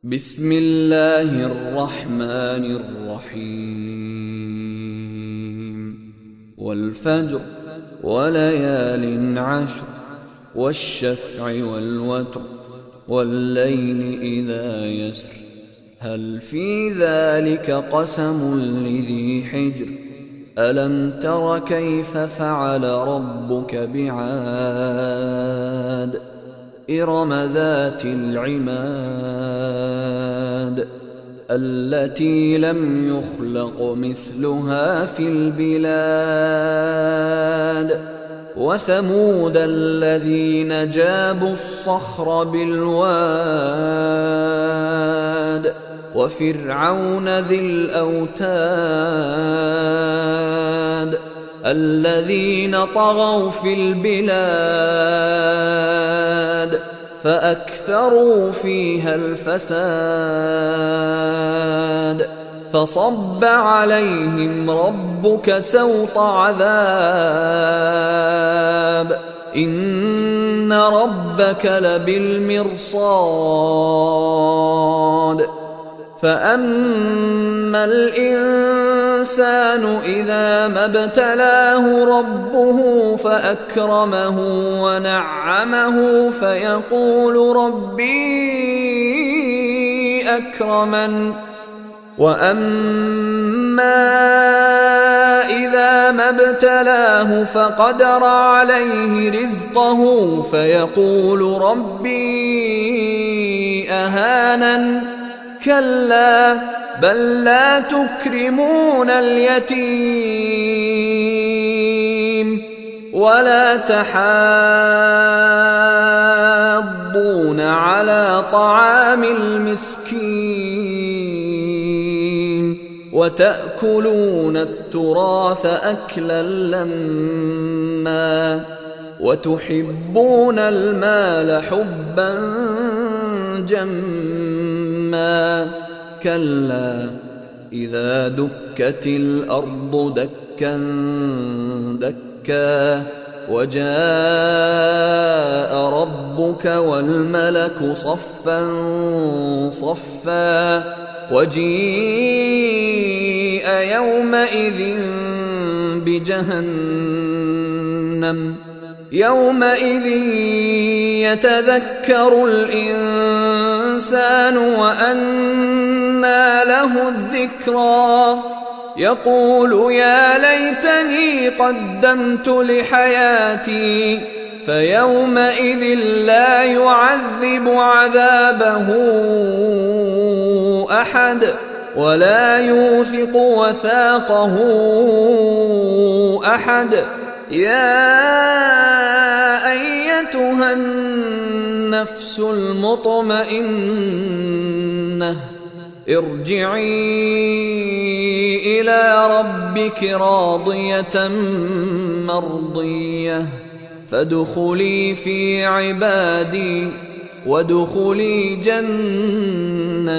بسم الله الرحمن الرحيم والفجر وليال عشر والشفع والوتر والليل إذا يسر هل في ذلك قسم لذي حجر ألم تر كيف فعل ربك بعاد إرم ذات العماد التي لم يخلق مثلها في البلاد وثمود الذين جابوا الصخر بالواد وفرعون ذي الأوتاد الذين طغوا في البلاد فأكثروا فيها الفساد فصب عليهم ربك سوط عذاب إن ربك لبالمرصاد فأما الإنسان إذا ما ابتلاه ربه فأكرمه ونعمه فيقول ربي أكرمن وأما إذا ما ابتلاه فقدر عليه رزقه فيقول ربي أهانن كلا بل لا تكرمون اليتيم ولا تحاضون على طعام المسكين وتأكلون التراث أكلا لما وتحبون المال حبا جما كلا إذا دكت الأرض دكا دكا وجاء ربك والملك صفا صفا وجيء يومئذ بجهنم يومئذ يتذكر الإنسان وأنى له الذكرى يقول يا ليتني قدمت لحياتي فيومئذ لا يعذب عذابه أحد ولا يوثق وثاقه أحد يا أيتها النفس المطمئنة ارجعي إلى ربك راضية مرضية فادخلي في عبادي وادخلي جنتي.